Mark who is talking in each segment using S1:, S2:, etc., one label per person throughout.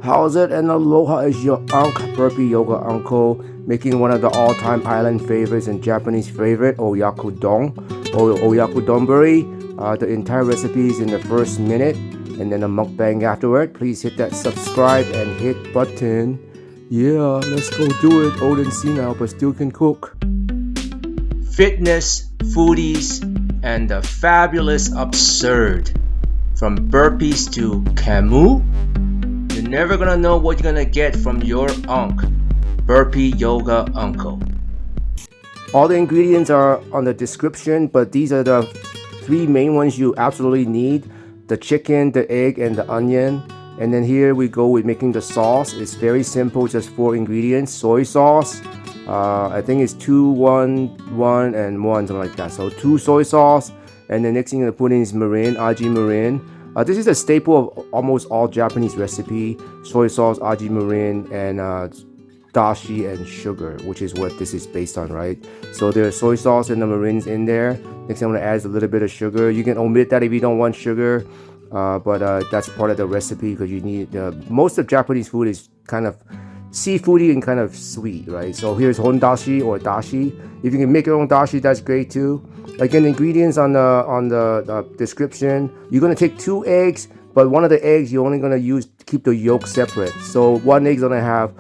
S1: How's it and aloha is your Burpee Yoga Uncle, making one of the all-time island favorites and Japanese favorite, Oyakodon, Oyako Donburi. The entire recipe is in the first minute and then a mukbang afterward. Please hit that subscribe and hit button. Yeah, let's go do it. Old and senile, but still can cook. Fitness, foodies, and the fabulous absurd. From burpees to Camus, you're never gonna know what you're gonna get from your Burpee Yoga Uncle. All the ingredients are on the description, but these are the three main ones you absolutely need: the chicken, the egg, and the onion. And then here we go with making the sauce. It's very simple, just 4 ingredients. Soy sauce, I think it's 2, 1, 1, and 1, something like that. So 2 soy sauce, and the next thing I'm gonna put in is mirin, aji mirin. This is a staple of almost all Japanese recipe: soy sauce, aji mirin, and dashi and sugar, which is what this is based on, right? So there's soy sauce and the mirin's in there. Next thing I'm gonna add is a little bit of sugar. You can omit that if you don't want sugar. But that's part of the recipe because you need most of Japanese food is kind of seafoody and kind of sweet, right? So here's hondashi or dashi. If you can make your own dashi, that's great too. Again, ingredients on the description. You're gonna take 2 eggs, but one of the eggs you're only gonna use to keep the yolk separate. So one egg's gonna have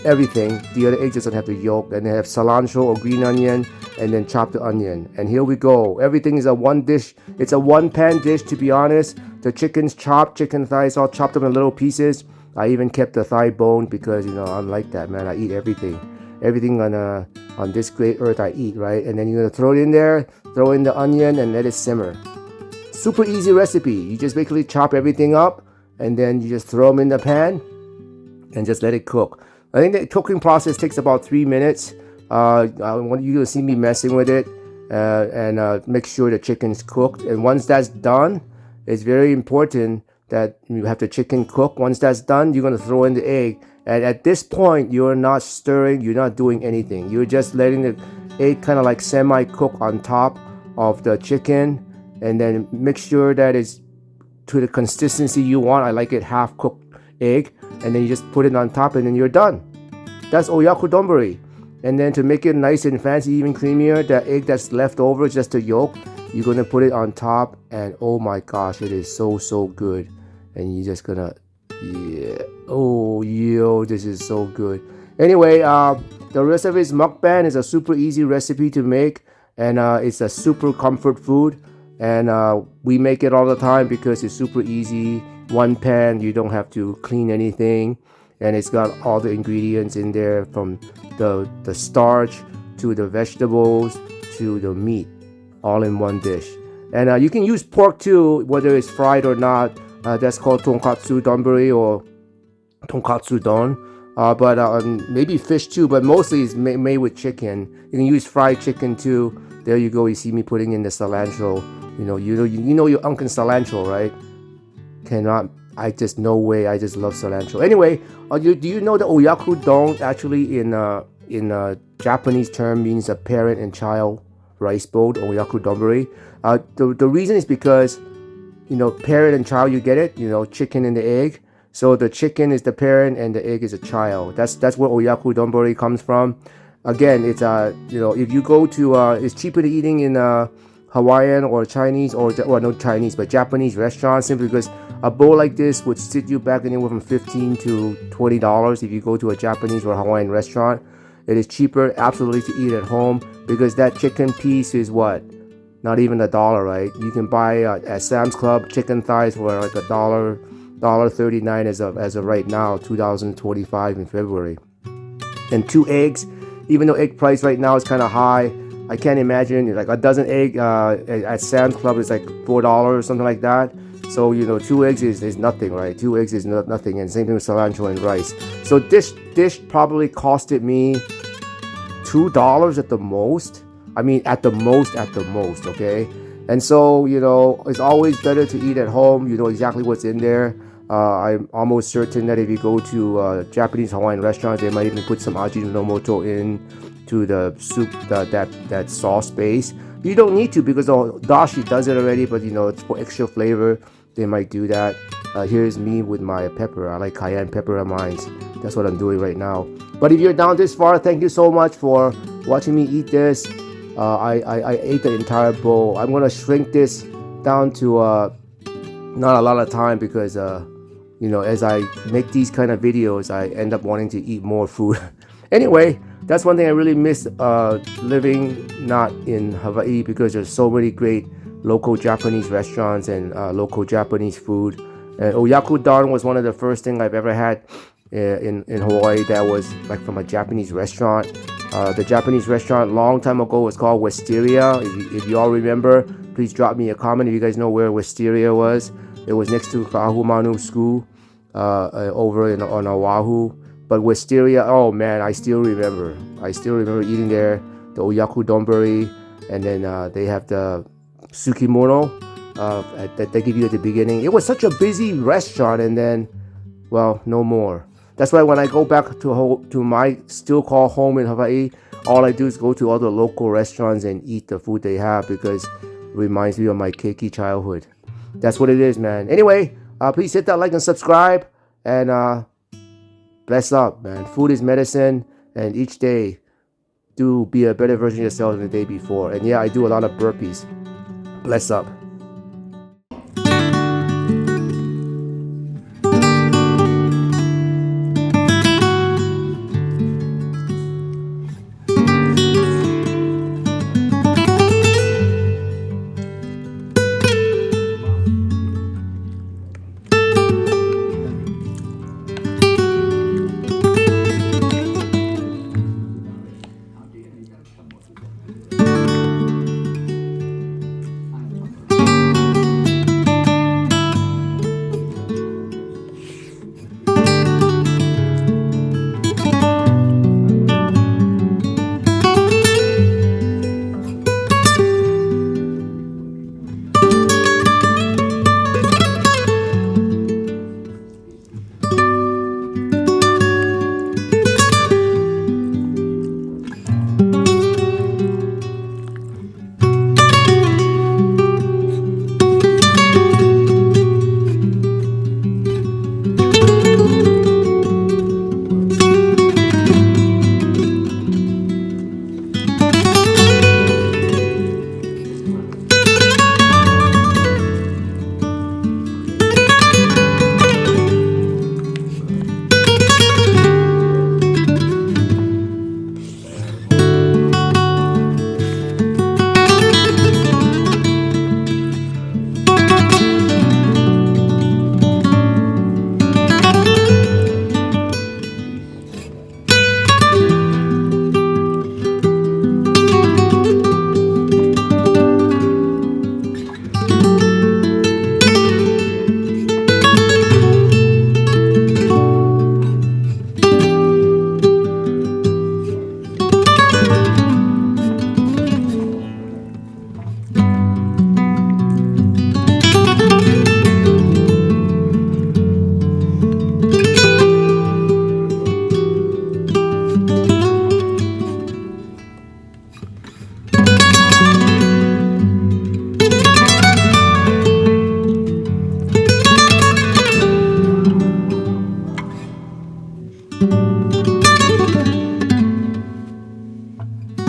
S1: everything. The other egg just gonna have the yolk, and they have cilantro or green onion, and then chop the onion. And here we go. Everything is a one dish. It's a 1-pan dish, to be honest. The chicken's chopped, chicken thighs all chopped up in little pieces. I even kept the thigh bone because, you know, I'm like that, man. I eat everything. Everything on this great earth I eat, right? And then you're gonna throw it in there, throw in the onion, and let it simmer. Super easy recipe. You just basically chop everything up, and then you just throw them in the pan, and just let it cook. I think the cooking process takes about 3 minutes. I want you to see me messing with it and make sure the chicken's cooked. And once that's done, it's very important that you have the chicken cook. Once that's done, you're going to throw in the egg. And at this point, you're not stirring, you're not doing anything. You're just letting the egg kind of like semi-cook on top of the chicken. And then make sure that it's to the consistency you want. I like it half-cooked egg. And then you just put it on top and then you're done. That's Oyako Donburi. And then to make it nice and fancy, even creamier, the egg that's left over, just the yolk, you're gonna put it on top, and oh my gosh, it is so good. And you're just gonna, yeah, oh yo, this is so good. Anyway, the rest of it is mukbang. Is a super easy recipe to make, and it's a super comfort food. And we make it all the time because it's super easy. 1 pan, you don't have to clean anything, and it's got all the ingredients in there, from the starch to the vegetables to the meat, all in one dish. And you can use pork too, whether it's fried or not. That's called tonkatsu donburi or tonkatsu don. But maybe fish too, but mostly it's made with chicken. You can use fried chicken too. There you go. You see me putting in the cilantro. You know your Uncle cilantro, right? I just, no way. I just love cilantro. Anyway, do you know that Oyakodon actually in Japanese term means a parent and child rice bowl, Oyako Donburi. The reason is because, you know, parent and child, you get it? You know, chicken and the egg. So the chicken is the parent and the egg is a child. That's where Oyako Donburi comes from. Again, it's you know, if you go to it's cheaper to eating in Hawaiian or Chinese, or well, not Chinese, but Japanese restaurants, simply because a bowl like this would sit you back anywhere from $15 to $20 if you go to a Japanese or Hawaiian restaurant. It is cheaper, absolutely, to eat at home because that chicken piece is what? Not even $1, right? You can buy at Sam's Club chicken thighs for like $1.39 as of right now, 2025 in February. And 2 eggs, even though egg price right now is kind of high, I can't imagine like a dozen egg at Sam's Club is like $4 or something like that. So, you know, 2 eggs is nothing, right? 2 eggs is nothing, and same thing with cilantro and rice. So this dish probably costed me $2 at the most. I mean, at the most, okay? And so, you know, it's always better to eat at home. You know exactly what's in there. I'm almost certain that if you go to Japanese Hawaiian restaurants, they might even put some ajinomoto in to the soup, that sauce base. You don't need to because the dashi does it already, but you know, it's for extra flavor. They might do that.
S2: Here's me with my pepper. I like cayenne pepper on mine. That's what I'm doing right now. But if you're down this far, thank you so much for watching me eat this. I ate the entire bowl. I'm gonna shrink this down to not a lot of time because you know, as I make these kind of videos, I end up wanting to eat more food. Anyway, that's one thing I really miss living not in Hawaii, because there's so many great local Japanese restaurants and local Japanese food. And Oyakodon was one of the first things I've ever had in Hawaii that was like from a Japanese restaurant. The Japanese restaurant long time ago was called Wisteria. If you all remember, please drop me a comment if you guys know where Wisteria was. It was next to Kahumanu School over on Oahu. But Wisteria, oh man, I still remember. I still remember eating there, the Oyako Donburi, and then they have the Sukimono that they give you at the beginning. It was such a busy restaurant, and then, well, no more. That's why when I go back to my still call home in Hawaii, all I do is go to all the local restaurants and eat the food they have, because it reminds me of my keiki childhood. That's what it is, man. Anyway, please hit that like and subscribe, and bless up, man. Food is medicine, and each day do be a better version of yourself than the day before. And yeah, I do a lot of burpees. Bless up.